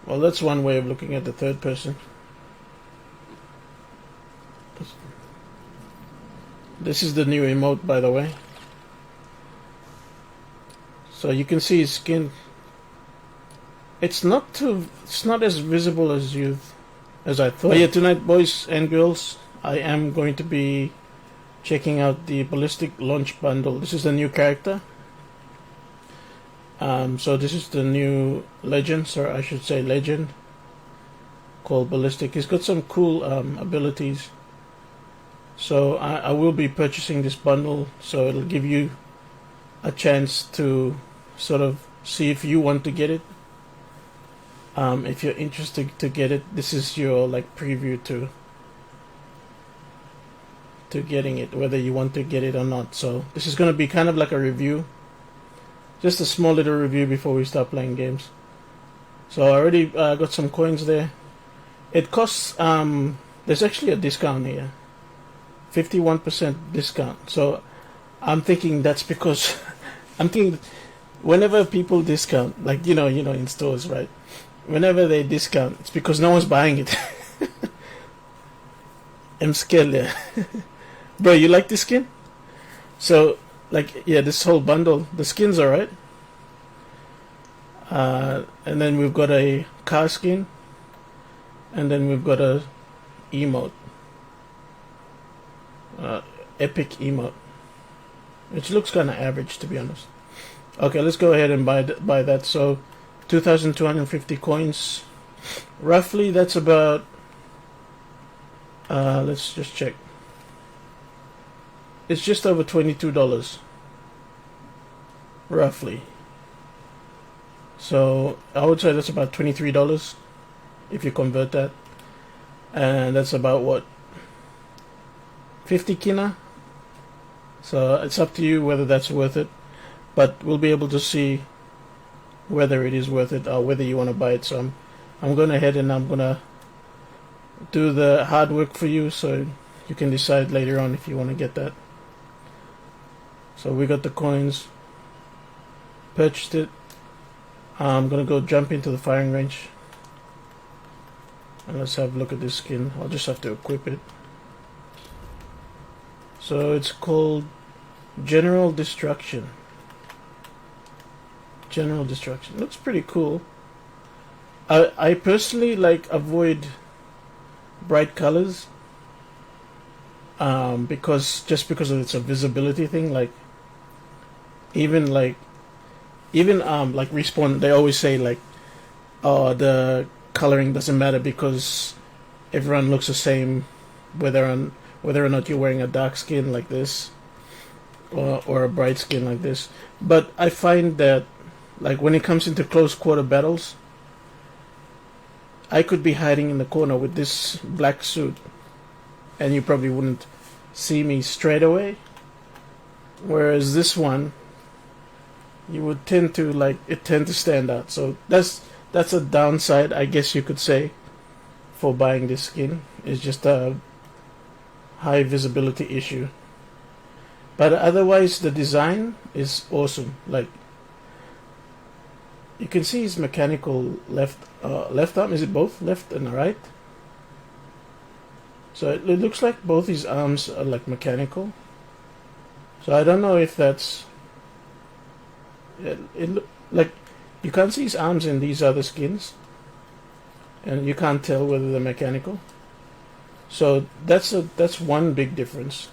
Well, that's one way of looking at the third person. This is the new emote, by the way. So you can see his skin. It's not as visible as I thought. But yeah, tonight, boys and girls, I am going to be checking out the Ballistic launch bundle. This is the new character. So this is the new legend, or I should say legend, called Ballistic. He's got some cool abilities. So I will be purchasing this bundle, so it'll give you a chance to sort of see if you want to get it. If you're interested to get it, this is your like preview to getting it, whether you want to get it or not. So this is going to be kind of like a review, just a small little review before we start playing games. So I already got some coins there. It costs there's actually a discount here, 51% discount. So I'm thinking that's because I'm thinking whenever people discount, like you know in stores, right? Whenever they discount, it's because no one's buying it. I'm scared there. Bro, you like this skin? So, like, yeah, this whole bundle, the skin's alright. And then we've got a car skin. And then we've got a emote. Epic emote. Which looks kind of average, to be honest. Okay, let's go ahead and buy that. So, 2,250 coins. Roughly, that's about... let's just check. It's just over $22. Roughly. So, I would say that's about $23 if you convert that. And that's about what? 50 kina? So, it's up to you whether that's worth it. But we'll be able to see whether it is worth it or whether you want to buy it. So I'm going ahead and I'm going to do the hard work for you so you can decide later on if you want to get that. So we got the coins, purchased it. I'm going to go jump into the firing range and let's have a look at this skin. I'll just have to equip it. So it's called General Destruction. General Destruction. Looks pretty cool. I personally avoid bright colors because of it's a visibility thing. Even Respawn, they always say oh, the coloring doesn't matter because everyone looks the same whether or not you're wearing a dark skin like this or a bright skin like this. But I find that when it comes into close quarter battles, I could be hiding in the corner with this black suit and you probably wouldn't see me straight away. Whereas this one, you would tend to stand out. So that's a downside, I guess you could say, for buying this skin. It's just a high visibility issue. But otherwise, the design is awesome. You can see his mechanical left arm. Is it both left and right? So it looks like both his arms are mechanical. So I don't know if that's you can't see his arms in these other skins, and you can't tell whether they're mechanical. So that's one big difference,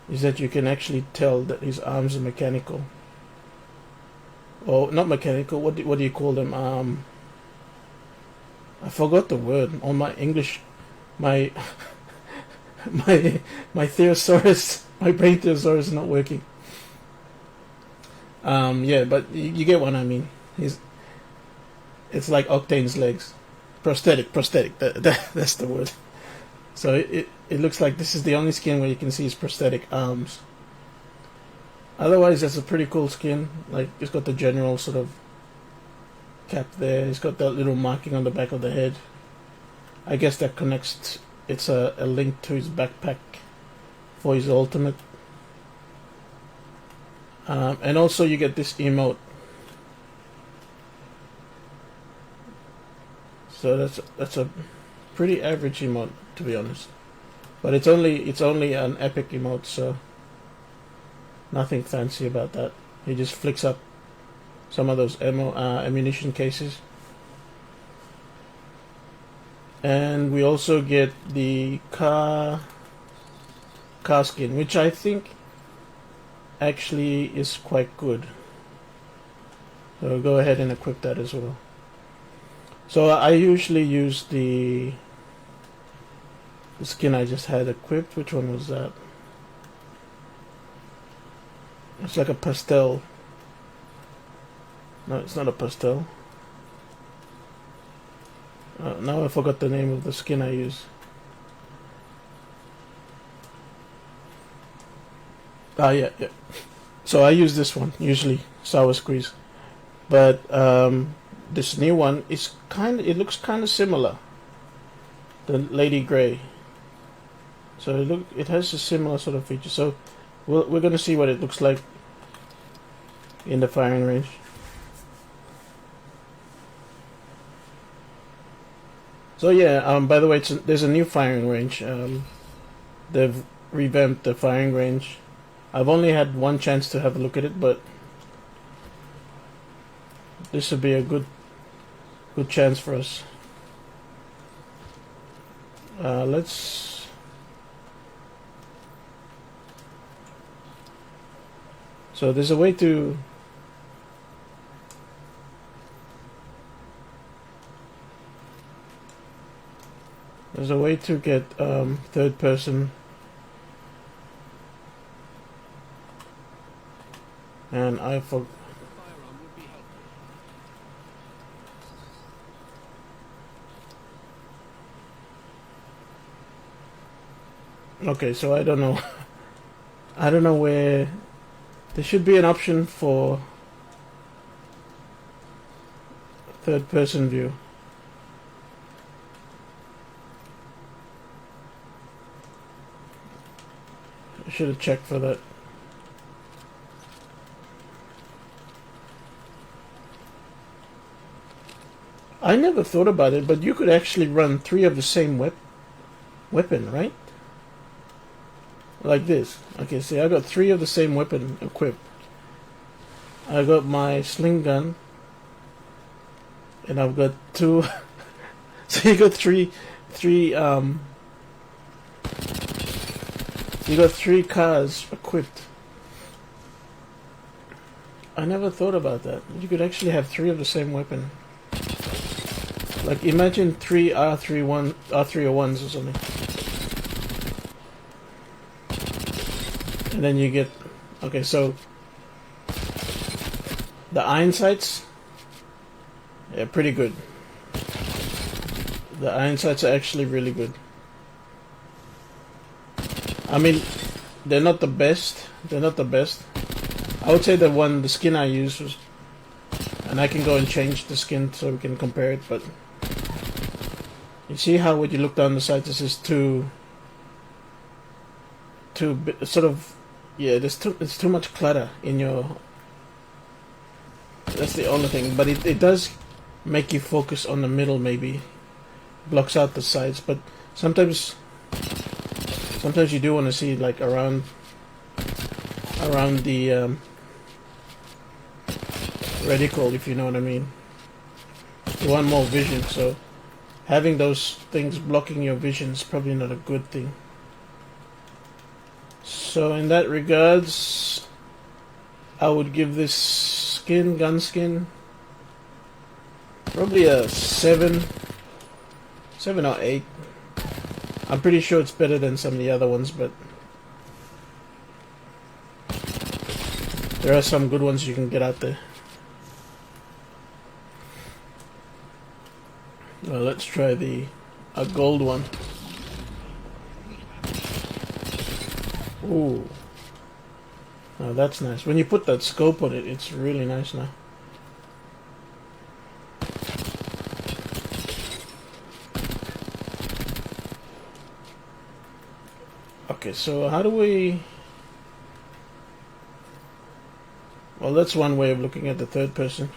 is that you can actually tell that his arms are mechanical. Or not mechanical. What do you call them? I forgot the word. On my English, my thesaurus, my brain thesaurus is not working. Yeah, but you get what I mean. It's like Octane's legs, prosthetic. That's the word. So it looks like this is the only skin where you can see his prosthetic arms. Otherwise, that's a pretty cool skin. It's got the general sort of cap there. It's got that little marking on the back of the head. I guess that connects. It's a link to his backpack for his ultimate. And also you get this emote. So that's a pretty average emote, to be honest. But it's only an epic emote, so nothing fancy about that. He just flicks up some of those ammunition cases. And we also get the car skin, which I think actually is quite good. So I'll go ahead and equip that as well. So I usually use the skin I just had equipped. Which one was that? It's like a pastel. No, it's not a pastel. Now I forgot the name of the skin I use. Yeah. So I use this one usually, Sour Squeeze, but this new one is it looks kind of similar. The Lady Grey. So it has a similar sort of feature. So we're gonna see what it looks like in the firing range. So yeah, by the way, there's a new firing range. They've revamped the firing range. I've only had one chance to have a look at it, but this would be a good chance for us. Let's so there's a way to get third person, and I forgot. Okay, so I don't know. I don't know where. There should be an option for third person view. I should have checked for that. I never thought about it, but you could actually run 3 of the same weapon, right? Like this. Okay, see, I got 3 of the same weapon equipped. I got my sling gun, and I've got 2. So you got three. You got 3 cars equipped. I never thought about that. You could actually have 3 of the same weapon. Like imagine 3 R301s or something. And then you get, okay, so the iron sights, yeah, pretty good. The iron sights are actually really good. I mean, they're not the best. I would say the skin I used was, and I can go and change the skin so we can compare it, but you see how when you look down the sights, this is too sort of, yeah, it's too much clutter in your. That's the only thing, but it does make you focus on the middle, maybe blocks out the sides, but sometimes you do want to see like around the reticle, if you know what I mean. You want more vision, so having those things blocking your vision is probably not a good thing. So in that regards, I would give this gun skin, probably a 7 or 8. I'm pretty sure it's better than some of the other ones, but there are some good ones you can get out there. Well, let's try a gold one. Ooh. Oh, that's nice. When you put that scope on it, it's really nice now. Okay, so how do we... Well, that's one way of looking at the third person.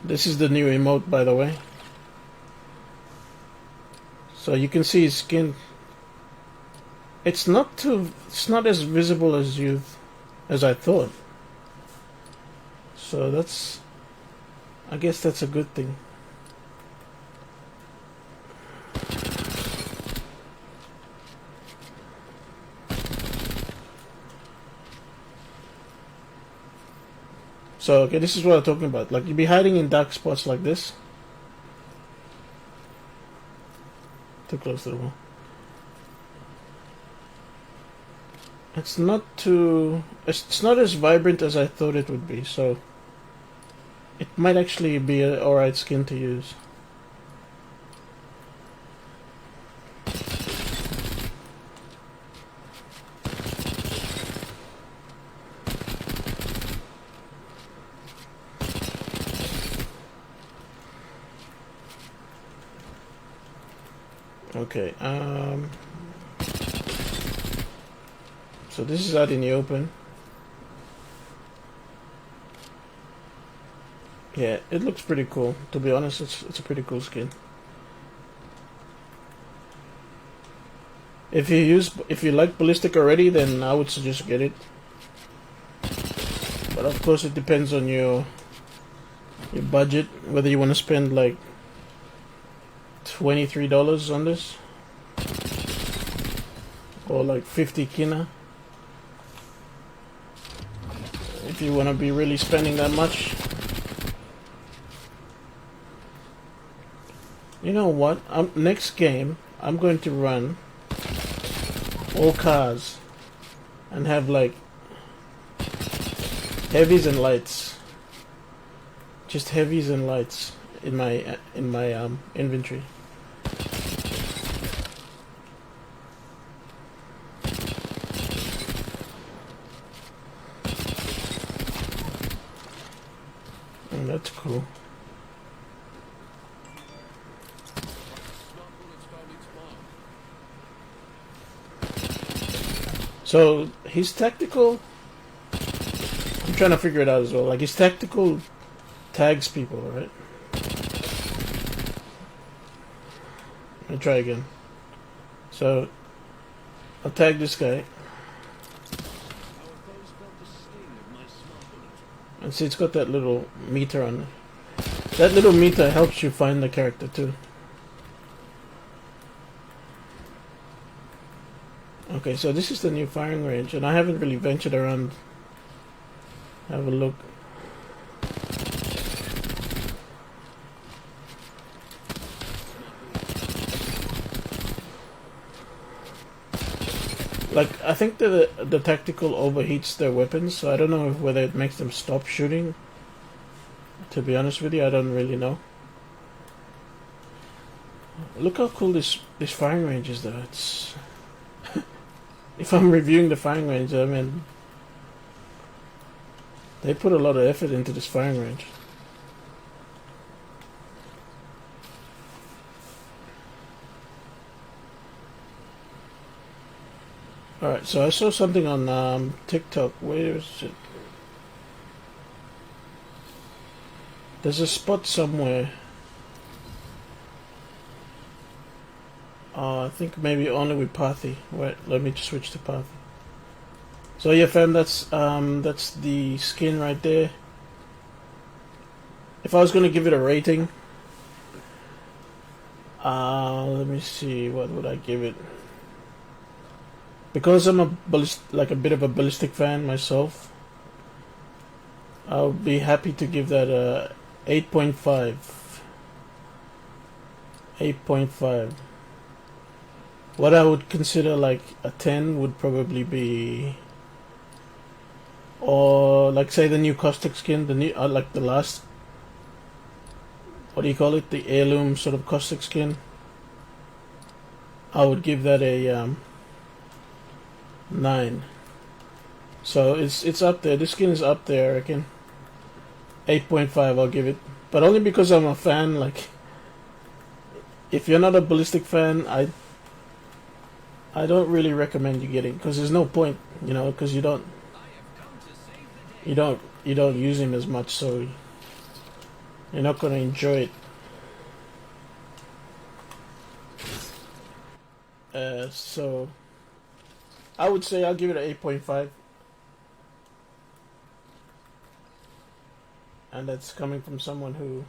This is the new emote, by the way. So you can see his skin. It's not as visible as I thought. So I guess that's a good thing. So, okay, this is what I'm talking about. Like, you'll be hiding in dark spots like this. Too close to the wall. It's not as vibrant as I thought it would be, so it might actually be an alright skin to use. Okay, so this is out in the open. Yeah, it looks pretty cool. To be honest, it's a pretty cool skin. If you like Ballistic already, then I would suggest get it. But of course, it depends on your budget, whether you want to spend like $23 on this or like 50 kina. If you want to be really spending that much. You know what? Next game, I'm going to run all cars and have like heavies and lights. Just heavies and lights in my inventory. And that's cool. So his tactical, I'm trying to figure it out as well. Like his tactical tags people, right? Let me try again. So I'll tag this guy. And see, it's got that little meter on it. That little meter helps you find the character too. Okay, so this is the new firing range, and I haven't really ventured around. Have a look. Like, I think the tactical overheats their weapons, so I don't know whether it makes them stop shooting. To be honest with you, I don't really know. Look how cool this firing range is, though. It's if I'm reviewing the firing range, I mean, they put a lot of effort into this firing range. Alright, so I saw something on TikTok. Where is it? There's a spot somewhere. I think maybe only with Pathy. Wait, let me just switch to Pathy. So yeah, fam, that's the skin right there. If I was gonna give it a rating, let me see, what would I give it? Because I'm a bit of a Ballistic fan myself, I'll be happy to give that a 8.5. 8.5. What I would consider like a 10 would probably be, or like say the new caustic skin, the new like the last, what do you call it, the heirloom sort of caustic skin. I would give that a 9. So it's up there. This skin is up there, I reckon. 8.5 I'll give it, but only because I'm a fan. Like, if you're not a Ballistic fan, I don't really recommend you getting, because there's no point, you know, because you don't use him as much, so You're not going to enjoy it. So I would say I'll give it an 8.5. And that's coming from someone who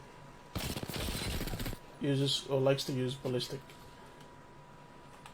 uses or likes to use Ballistic.